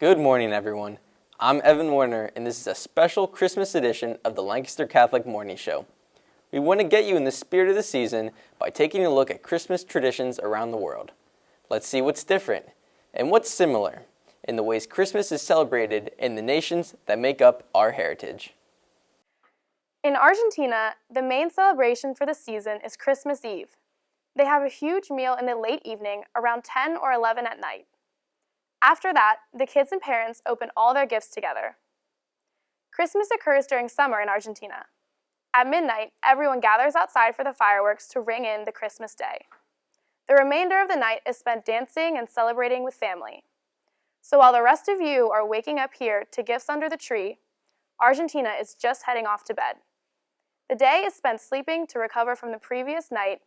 Good morning, everyone. I'm Evan Warner, and this is a special Christmas edition of the Lancaster Catholic Morning Show. We want to get you in the spirit of the season by taking a look at Christmas traditions around the world. Let's see what's different and what's similar in the ways Christmas is celebrated in the nations that make up our heritage. In Argentina, the main celebration for the season is Christmas Eve. They have a huge meal in the late evening, around 10 or 11 at night. After that, the kids and parents open all their gifts together. Christmas occurs during summer in Argentina. At midnight, everyone gathers outside for the fireworks to ring in the Christmas day. The remainder of the night is spent dancing and celebrating with family. So while the rest of you are waking up here to gifts under the tree, Argentina is just heading off to bed. The day is spent sleeping to recover from the previous night,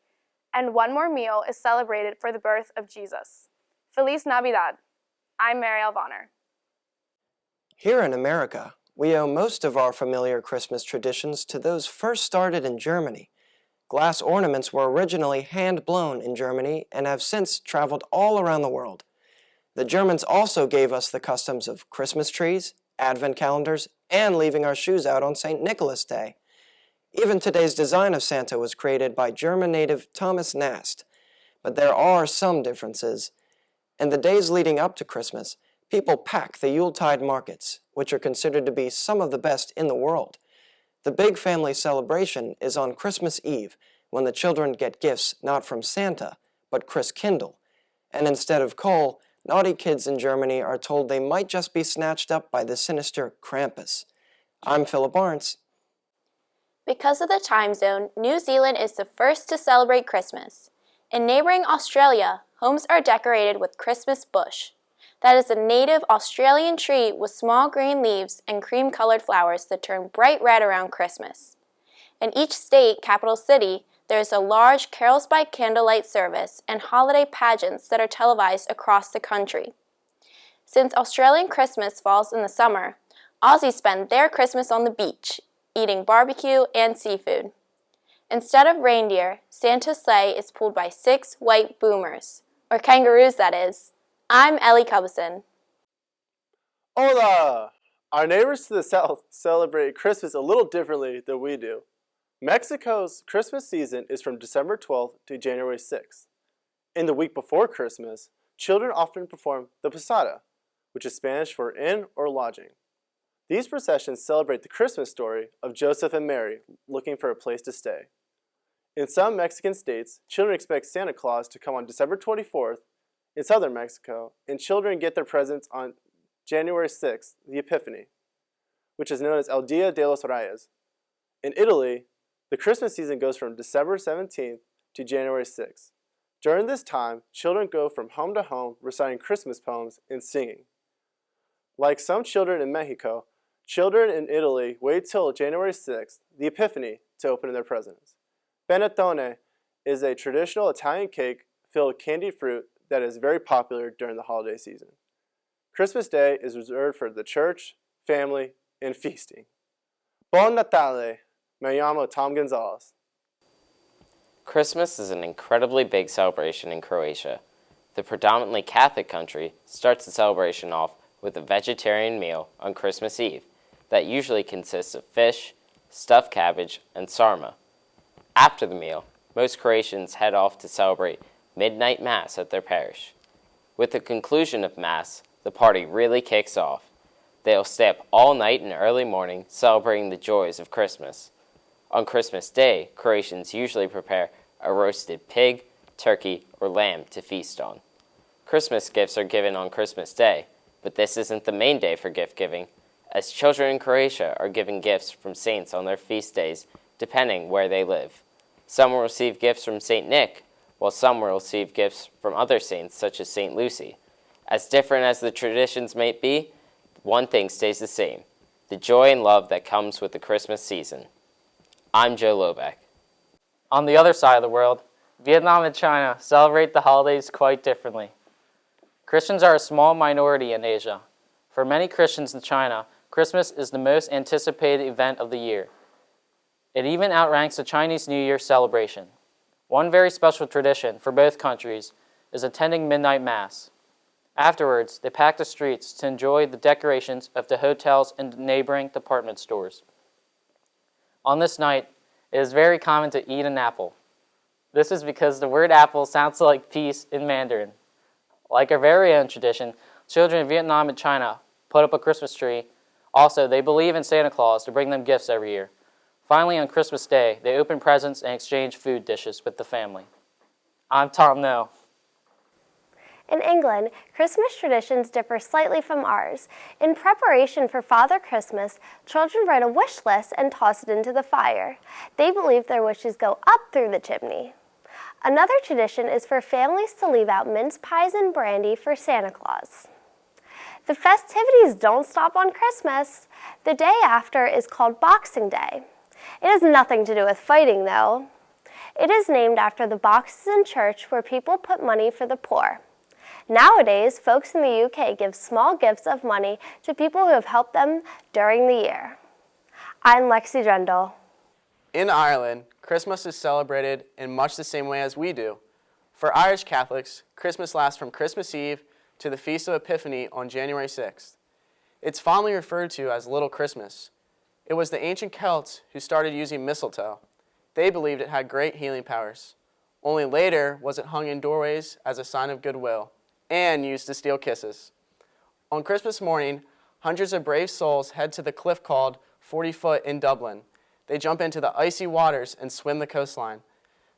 and one more meal is celebrated for the birth of Jesus. Feliz Navidad. I'm Marielle Vonner. Here in America, we owe most of our familiar Christmas traditions to those first started in Germany. Glass ornaments were originally hand-blown in Germany and have since traveled all around the world. The Germans also gave us the customs of Christmas trees, Advent calendars, and leaving our shoes out on St. Nicholas Day. Even today's design of Santa was created by German native Thomas Nast. But there are some differences. In the days leading up to Christmas, people pack the Yuletide markets, which are considered to be some of the best in the world. The big family celebration is on Christmas Eve, when the children get gifts not from Santa, but Christkindl. And instead of coal, naughty kids in Germany are told they might just be snatched up by the sinister Krampus. I'm Philip Arntz. Because of the time zone, New Zealand is the first to celebrate Christmas. In neighboring Australia, homes are decorated with Christmas bush. That is a native Australian tree with small green leaves and cream-colored flowers that turn bright red around Christmas. In each state capital city, there is a large carols by candlelight service and holiday pageants that are televised across the country. Since Australian Christmas falls in the summer, Aussies spend their Christmas on the beach, eating barbecue and seafood. Instead of reindeer, Santa's sleigh is pulled by 6 white boomers, or kangaroos that is. I'm Ellie Cubison. Hola! Our neighbors to the south celebrate Christmas a little differently than we do. Mexico's Christmas season is from December 12th to January 6th. In the week before Christmas, children often perform the posada, which is Spanish for inn or lodging. These processions celebrate the Christmas story of Joseph and Mary looking for a place to stay. In some Mexican states, children expect Santa Claus to come on December 24th in southern Mexico, and children get their presents on January 6th, the Epiphany, which is known as El Dia de los Reyes. In Italy, the Christmas season goes from December 17th to January 6th. During this time, children go from home to home reciting Christmas poems and singing. Like some children in Mexico, children in Italy wait till January 6th, the Epiphany, to open their presents. Panettone is a traditional Italian cake filled with candied fruit that is very popular during the holiday season. Christmas Day is reserved for the church, family, and feasting. Buon Natale! Me llamo Tom Gonzalez. Christmas is an incredibly big celebration in Croatia. The predominantly Catholic country starts the celebration off with a vegetarian meal on Christmas Eve that usually consists of fish, stuffed cabbage, and sarma. After the meal, most Croatians head off to celebrate midnight mass at their parish. With the conclusion of mass, the party really kicks off. They'll stay up all night and early morning celebrating the joys of Christmas. On Christmas Day, Croatians usually prepare a roasted pig, turkey, or lamb to feast on. Christmas gifts are given on Christmas Day, but this isn't the main day for gift giving, as children in Croatia are given gifts from saints on their feast days, depending where they live. Some will receive gifts from St. Nick, while some will receive gifts from other saints such as St. Lucy. As different as the traditions may be, one thing stays the same: the joy and love that comes with the Christmas season. I'm Joe Lobeck. On the other side of the world, Vietnam and China celebrate the holidays quite differently. Christians are a small minority in Asia. For many Christians in China, Christmas is the most anticipated event of the year. It even outranks the Chinese New Year celebration. One very special tradition for both countries is attending midnight mass. Afterwards, they pack the streets to enjoy the decorations of the hotels and neighboring department stores. On this night, it is very common to eat an apple. This is because the word apple sounds like peace in Mandarin. Like our very own tradition, children in Vietnam and China put up a Christmas tree. Also, they believe in Santa Claus to bring them gifts every year. Finally, on Christmas Day, they open presents and exchange food dishes with the family. I'm Tom No. In England, Christmas traditions differ slightly from ours. In preparation for Father Christmas, children write a wish list and toss it into the fire. They believe their wishes go up through the chimney. Another tradition is for families to leave out mince pies and brandy for Santa Claus. The festivities don't stop on Christmas. The day after is called Boxing Day. It has nothing to do with fighting, though. It is named after the boxes in church where people put money for the poor. Nowadays, folks in the UK give small gifts of money to people who have helped them during the year. I'm Lexi Drendel. In Ireland, Christmas is celebrated in much the same way as we do. For Irish Catholics, Christmas lasts from Christmas Eve to the Feast of Epiphany on January 6th. It's fondly referred to as Little Christmas. It was the ancient Celts who started using mistletoe. They believed it had great healing powers. Only later was it hung in doorways as a sign of goodwill and used to steal kisses. On Christmas morning, hundreds of brave souls head to the cliff called 40 Foot in Dublin. They jump into the icy waters and swim the coastline.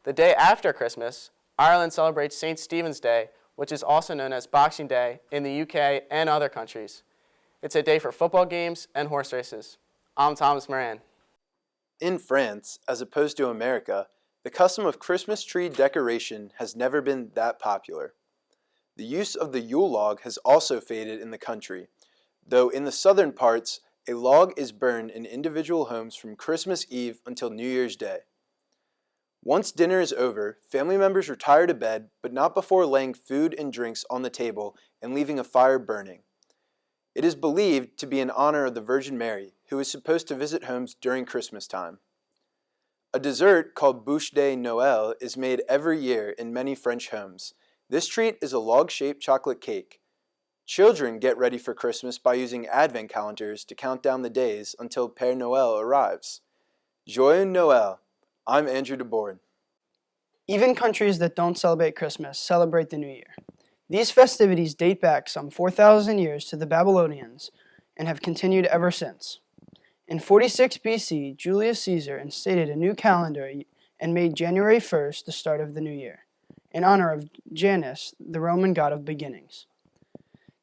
The day after Christmas, Ireland celebrates St. Stephen's Day, which is also known as Boxing Day in the UK and other countries. It's a day for football games and horse races. I'm Thomas Moran. In France, as opposed to America, the custom of Christmas tree decoration has never been that popular. The use of the Yule log has also faded in the country, though in the southern parts, a log is burned in individual homes from Christmas Eve until New Year's Day. Once dinner is over, family members retire to bed, but not before laying food and drinks on the table and leaving a fire burning. It is believed to be in honor of the Virgin Mary, who is supposed to visit homes during Christmas time. A dessert called bûche de Noël is made every year in many French homes. This treat is a log-shaped chocolate cake. Children get ready for Christmas by using advent calendars to count down the days until Père Noël arrives. Joyeux Noël! I'm Andrew DeBoard. Even countries that don't celebrate Christmas celebrate the New Year. These festivities date back some 4,000 years to the Babylonians and have continued ever since. In 46 BC, Julius Caesar instated a new calendar and made January 1st the start of the new year, in honor of Janus, the Roman god of beginnings.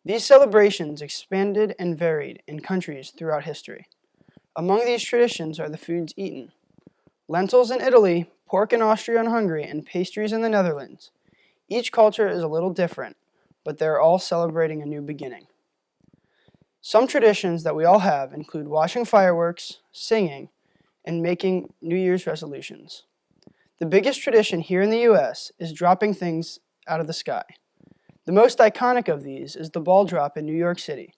These celebrations expanded and varied in countries throughout history. Among these traditions are the foods eaten: lentils in Italy, pork in Austria and Hungary, and pastries in the Netherlands. Each culture is a little different, but they're all celebrating a new beginning. Some traditions that we all have include watching fireworks, singing, and making New Year's resolutions. The biggest tradition here in the U.S. is dropping things out of the sky. The most iconic of these is the ball drop in New York City.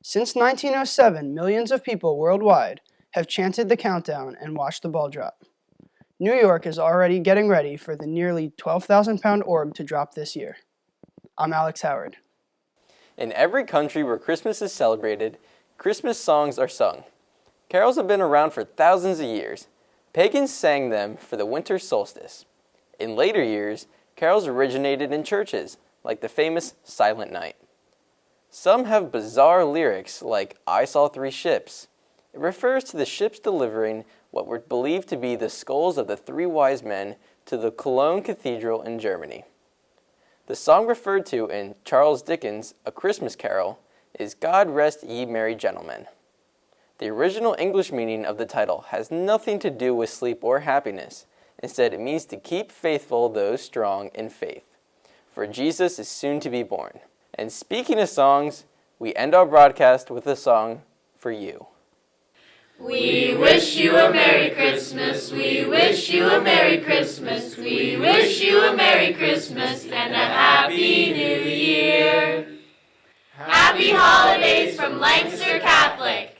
Since 1907, millions of people worldwide have chanted the countdown and watched the ball drop. New York is already getting ready for the nearly 12,000-pound orb to drop this year. I'm Alex Howard. In every country where Christmas is celebrated, Christmas songs are sung. Carols have been around for thousands of years. Pagans sang them for the winter solstice. In later years, carols originated in churches, like the famous Silent Night. Some have bizarre lyrics like "I saw 3 ships." It refers to the ships delivering what were believed to be the skulls of the 3 wise men to the Cologne Cathedral in Germany. The song referred to in Charles Dickens' A Christmas Carol is "God Rest Ye Merry Gentlemen." The original English meaning of the title has nothing to do with sleep or happiness. Instead, it means to keep faithful those strong in faith, for Jesus is soon to be born. And speaking of songs, we end our broadcast with a song for you. We wish you a Merry Christmas, we wish you a Merry Christmas, we wish you a Merry Christmas and a Happy New Year. Happy holidays from Lancaster Catholic.